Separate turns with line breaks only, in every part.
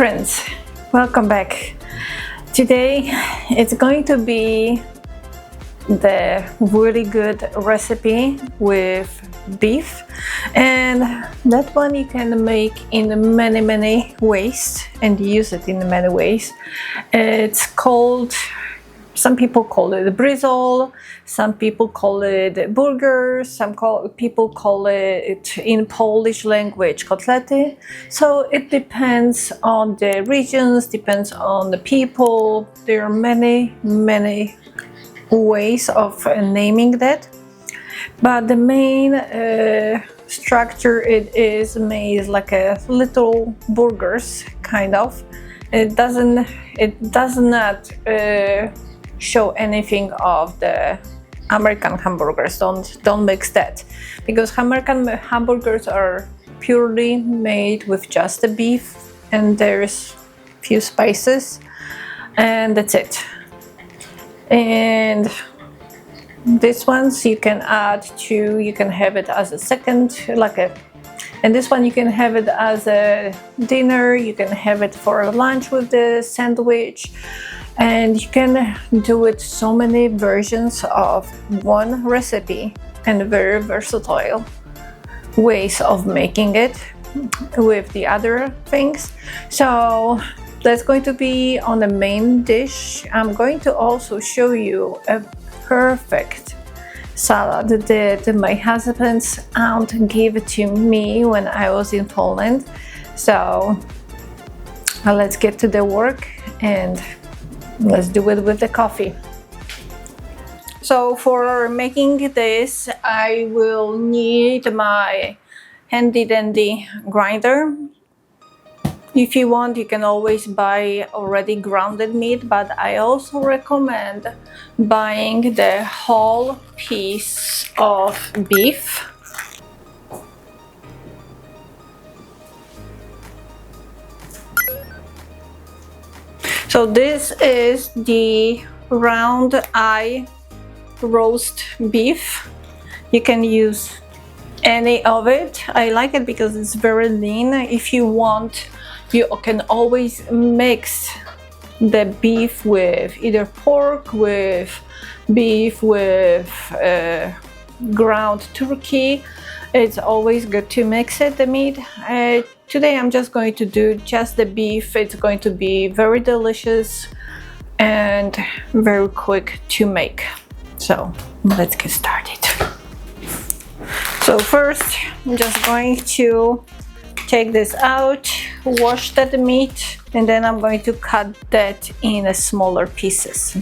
friends, welcome back. Today it's going to be the really good recipe with beef, and that one you can make in many ways and use it in many ways. It's called, some people call it bryzzol, some people call it burger, people call it in Polish language kotlety. So it depends on the regions, depends on the people. There are many ways of naming that, but the main structure it is made like a little burgers kind of. It does not show anything of the American hamburgers. Don't mix that, because American hamburgers are purely made with just the beef and there's few spices and that's it. And this ones you can add to, you can have it as a second, and this one you can have it as a dinner, you can have it for lunch with the sandwich, and you can do it so many versions of one recipe and very versatile ways of making it with the other things. So that's going to be on the main dish. I'm going to also show you a perfect salad that my husband's aunt gave to me when I was in Poland. So let's get to the work and let's do it with the coffee. So for making this, I will need my handy dandy grinder. If you want, you can always buy already grounded meat, but I also recommend buying the whole piece of beef. So this is the round eye roast beef. You can use any of it. I like it because it's very lean. If you want, you can always mix the beef with either pork, with beef, with ground turkey. It's always good to mix it, the meat. Today I'm just going to do just the beef. It's going to be very delicious and very quick to make. So let's get started. So first I'm just going to take this out, wash that meat, and then I'm going to cut that in smaller pieces.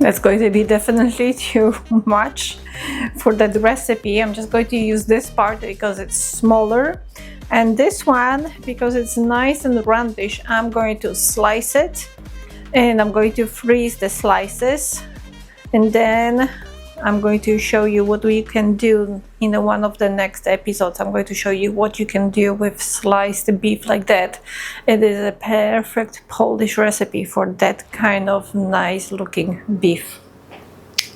That's going to be definitely too much for that recipe. I'm just going to use this part because it's smaller, and this one because it's nice and roundish. I'm going to slice it, and I'm going to freeze the slices, and then I'm going to show you what we can do in one of the next episodes. I'm going to show you what you can do with sliced beef like that. It is a perfect Polish recipe for that kind of nice looking beef.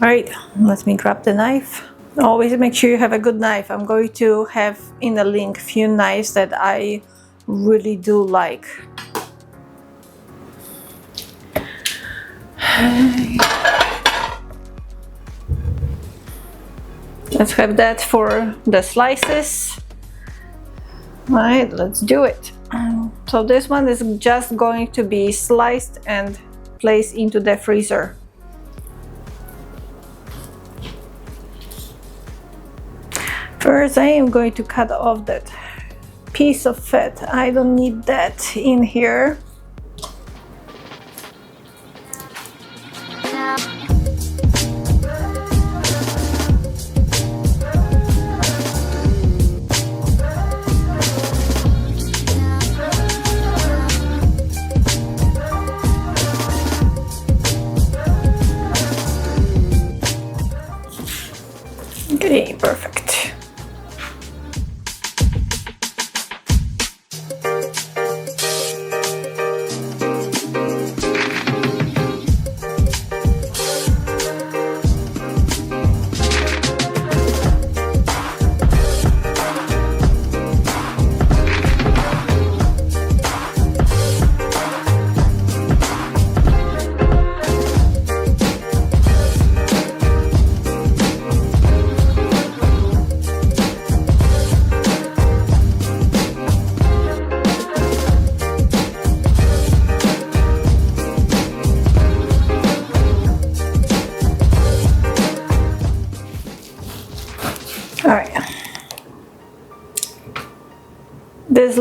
All right, let me grab the knife. Always make sure you have a good knife. I'm going to have in the link few knives that I really do like. Let's have that for the slices. All right, let's do it. So this one is just going to be sliced and placed into the freezer. First, I am going to cut off that piece of fat. I don't need that in here.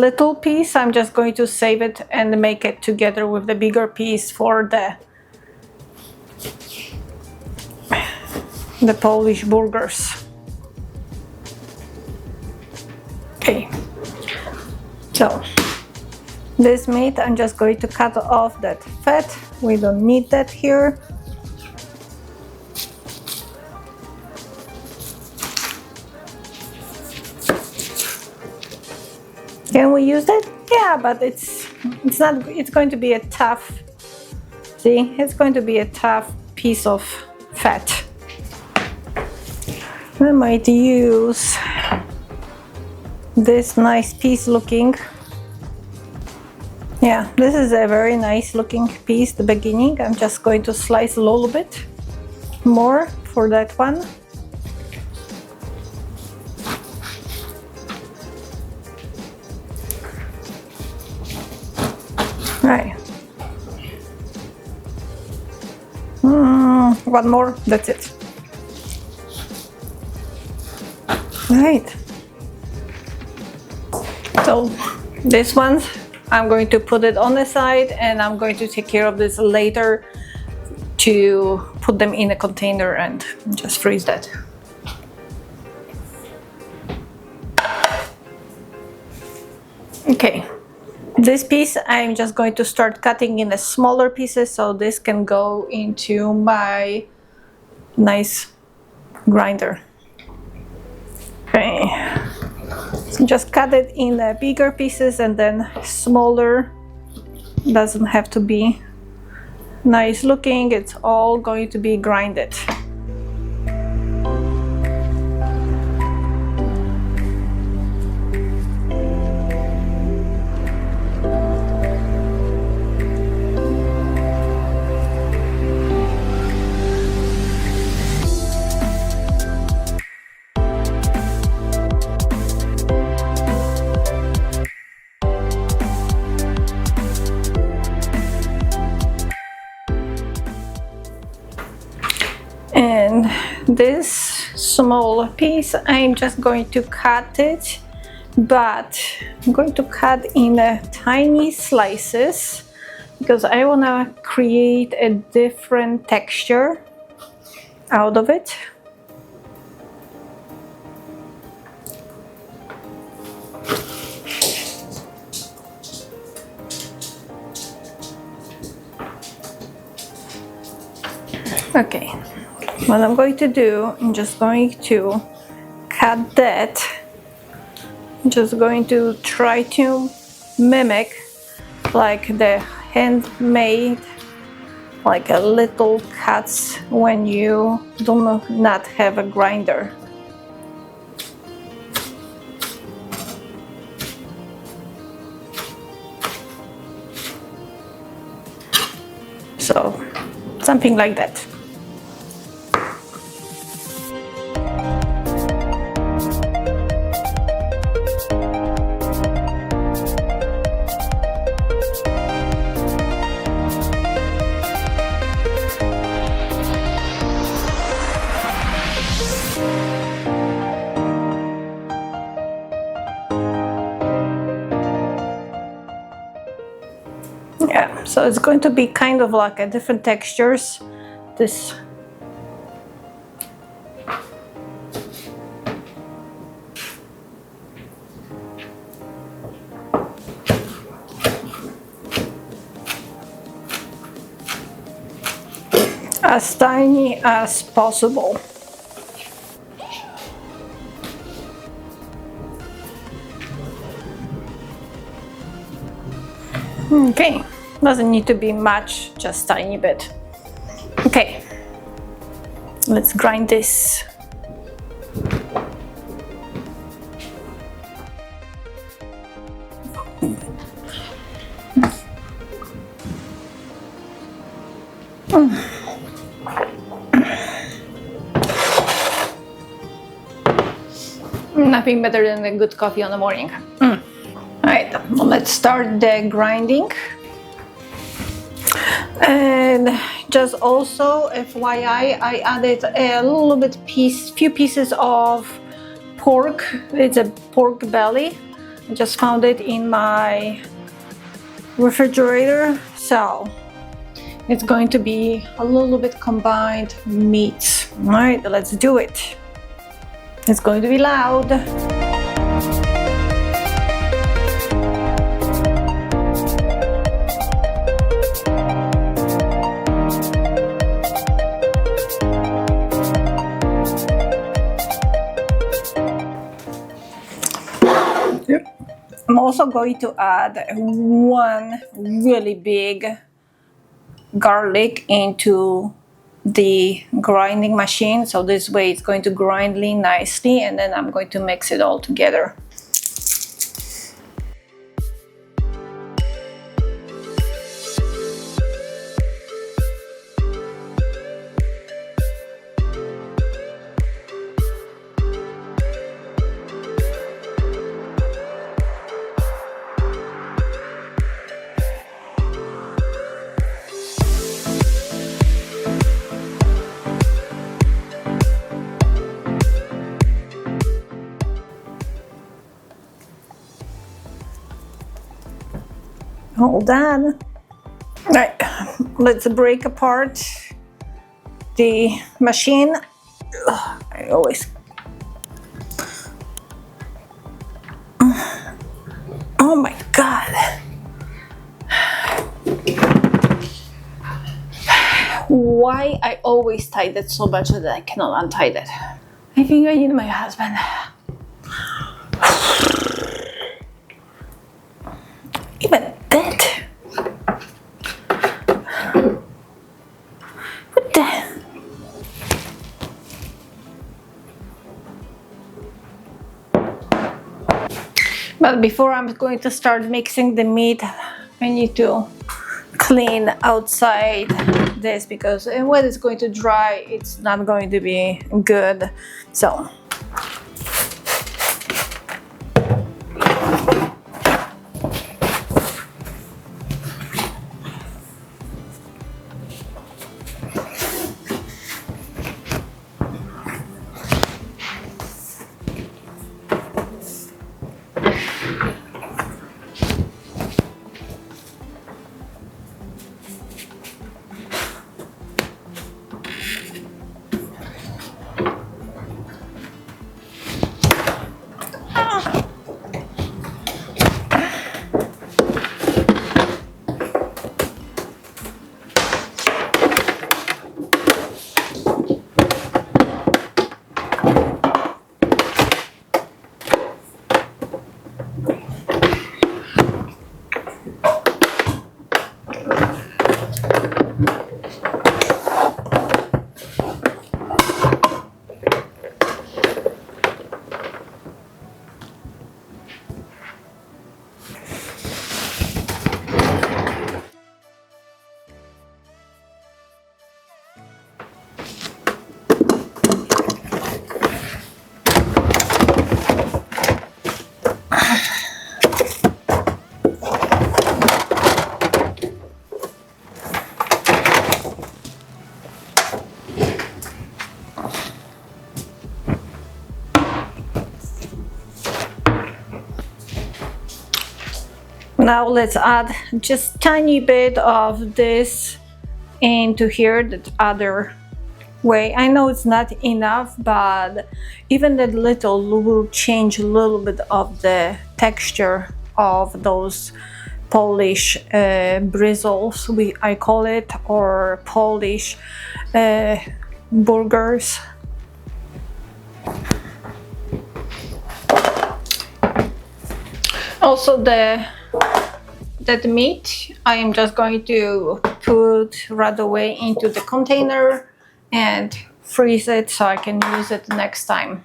little piece, I'm just going to save it and make it together with the bigger piece for the Polish burgers. Okay, so this meat, I'm just going to cut off that fat. We don't need that here. Can we use that? Yeah, but it's not. It's going to be a tough. See, it's going to be a tough piece of fat. I might use this nice piece looking. Yeah, this is a very nice looking piece. The beginning, I'm just going to slice a little bit more for that one. Right. One more, that's it. Right. So this one, I'm going to put it on the side, and I'm going to take care of this later to put them in a container and just freeze that. Okay. This piece I'm just going to start cutting in the smaller pieces so this can go into my nice grinder. Okay, so just cut it in the bigger pieces and then smaller. Doesn't have to be nice looking, it's all going to be grinded. And this small piece, I'm just going to cut it, but I'm going to cut in tiny slices because I want to create a different texture out of it. Okay. What I'm going to do, I'm just going to cut that. I'm just going to try to mimic like the handmade, like a little cuts when you do not have a grinder. So, something like that. Yeah, so it's going to be kind of like a different textures. This as tiny as possible. Okay, doesn't need to be much, just tiny bit. Okay, let's grind this. Nothing better than a good coffee on the morning. Alright, let's start the grinding. And just also FYI, I added a little bit few pieces of pork. It's a pork belly. I just found it in my refrigerator, so it's going to be a little bit combined meats. All right, let's do it. It's going to be loud. I'm also going to add one really big garlic into the grinding machine, so this way it's going to grind lean nicely, and then I'm going to mix it all together. Hold on. All right, let's break apart the machine. Ugh, I always. Oh my God. Why I always tie that so much that I cannot untie that. I think I need my husband. Even that. What the? But before I'm going to start mixing the meat, I need to clean outside this, because when it's going to dry, it's not going to be good. So. Now let's add just tiny bit of this into here, that other way. I know it's not enough, but even that little will change a little bit of the texture of those Polish bristles, I call it, or Polish burgers. Also that meat I am just going to put right away into the container and freeze it so I can use it next time.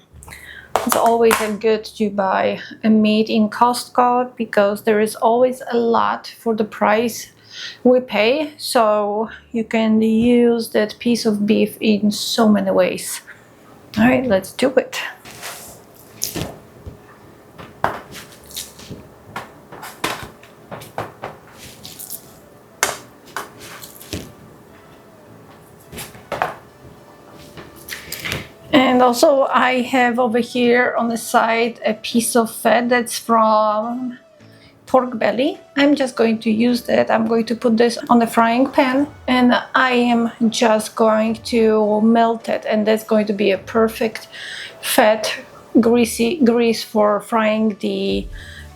It's always good to buy a meat in Costco, because there is always a lot for the price we pay, so you can use that piece of beef in so many ways. All right, let's do it. And And also I have over here on the side a piece of fat that's from pork belly. I'm just going to use that. I'm going to put this on the frying pan and I am just going to melt it, and that's going to be a perfect fat grease for frying the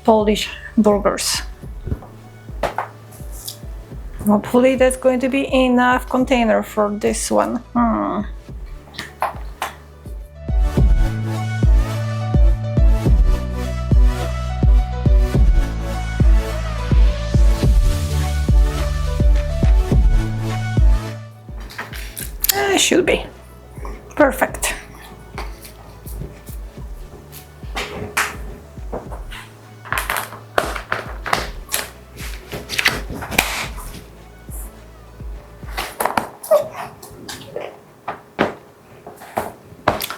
Polish burgers. Hopefully that's going to be enough container for this one. Should be perfect.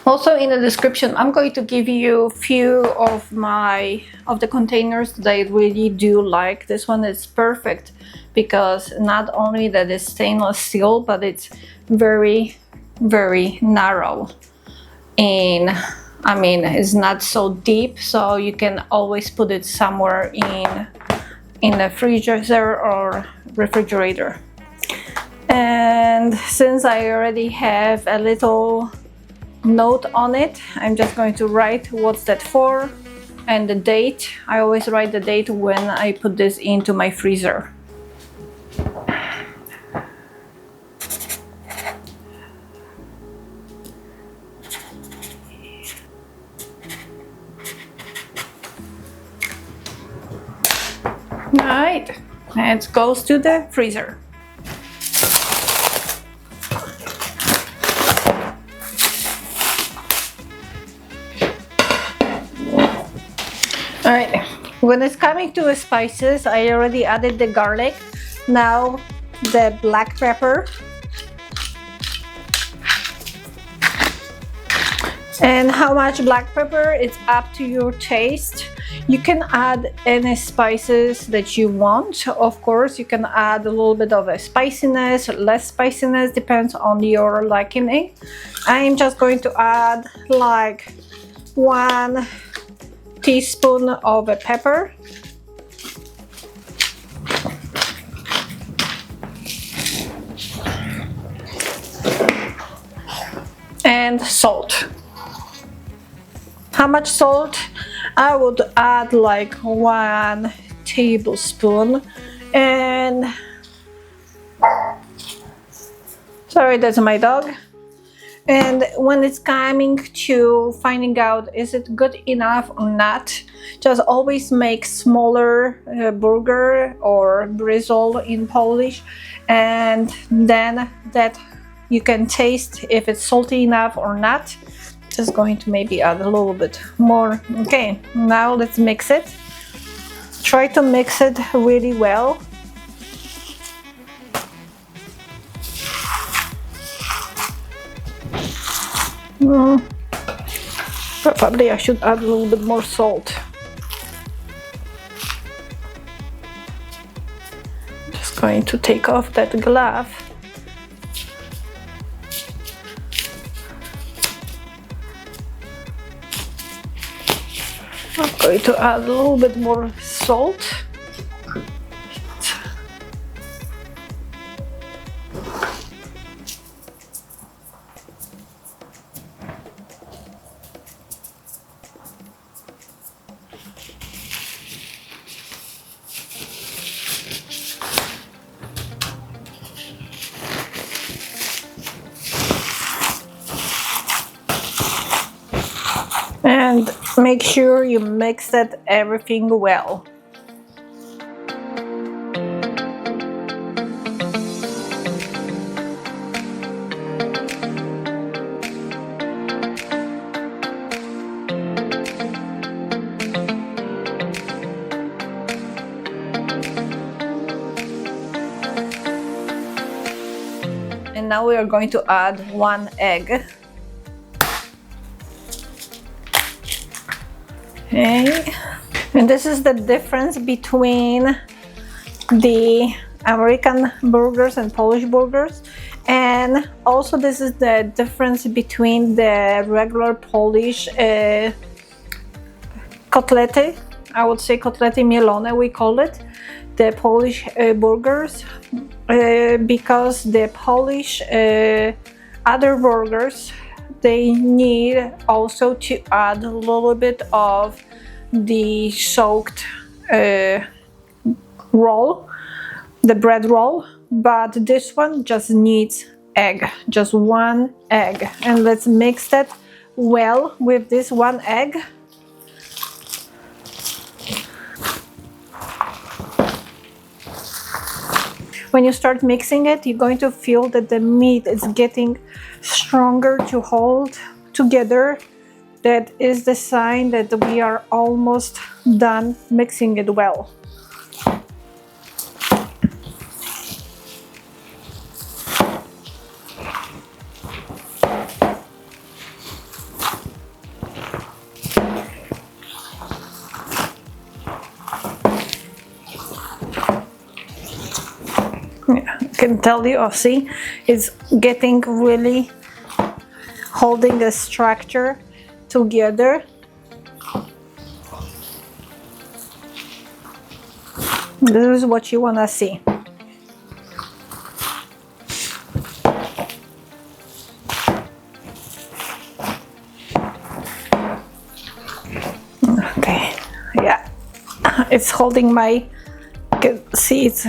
Also in the description I'm going to give you a few of the containers that I really do like. This one is perfect because not only that it's stainless steel, but it's very narrow, and I mean it's not so deep, so you can always put it somewhere in the freezer or refrigerator. And since I already have a little note on it, I'm just going to write what's that for and the date. I always write the date when I put this into my freezer. Right, and it goes to the freezer. All right, when it's coming to the spices, I already added the garlic. Now the black pepper. And how much black pepper, it's up to your taste. You can add any spices that you want. Of course, you can add a little bit of a spiciness, less spiciness, depends on your liking. I'm just going to add like 1 teaspoon of a pepper. And salt. How much salt? I would add like 1 tablespoon. And sorry, that's my dog. And when it's coming to finding out is it good enough or not, just always make smaller burger or bryzzle in Polish, and then that you can taste if it's salty enough or not. Just going to maybe add a little bit more. Okay, now let's mix it. Try to mix it really well. Probably I should add a little bit more salt. Just going to take off that glove. I'm going to add a little bit more salt. And make sure you mix that everything well. And now we are going to add 1 egg. Okay, and this is the difference between the American burgers and Polish burgers. And also this is the difference between the regular Polish kotlety, I would say kotlety mielone we call it, the Polish burgers, because the Polish other burgers, they need also to add a little bit of the soaked roll, the bread roll, but this one just needs egg, just one egg. And let's mix that well with this one egg. When you start mixing it, you're going to feel that the meat is getting stronger to hold together. That is the sign that we are almost done mixing it well. Yeah, I can tell you, oh, see, it's getting really holding the structure together. This is what you want to see. Okay, yeah, it's holding my, you can see it's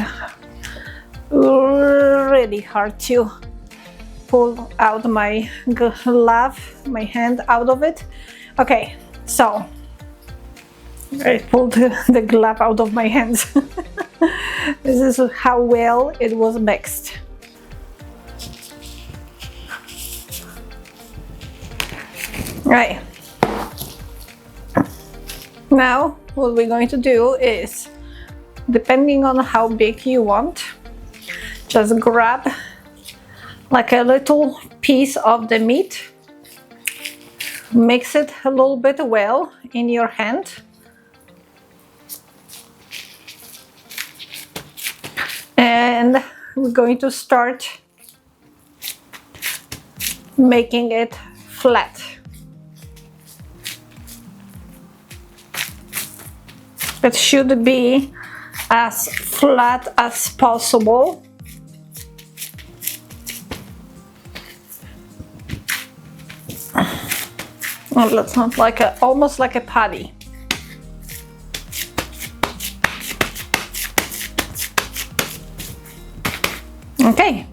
really hard to pull out my glove, my hand out of it. Okay, so I pulled the glove out of my hands. This is how well it was mixed. Right. Now what we're going to do is, depending on how big you want, just grab like a little piece of the meat, mix it a little bit well in your hand, and we're going to start making it flat. It should be as flat as possible. It's not like almost like a patty. Okay,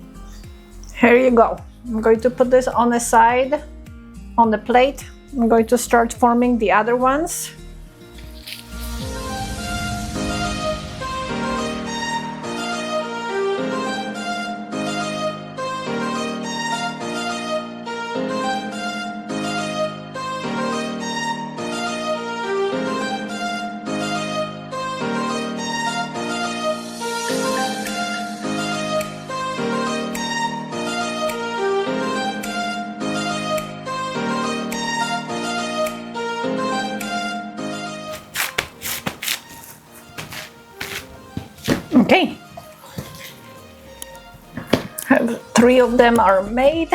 here you go. I'm going to put this on the side, on the plate. I'm going to start forming the other ones. Okay, 3 of them are made.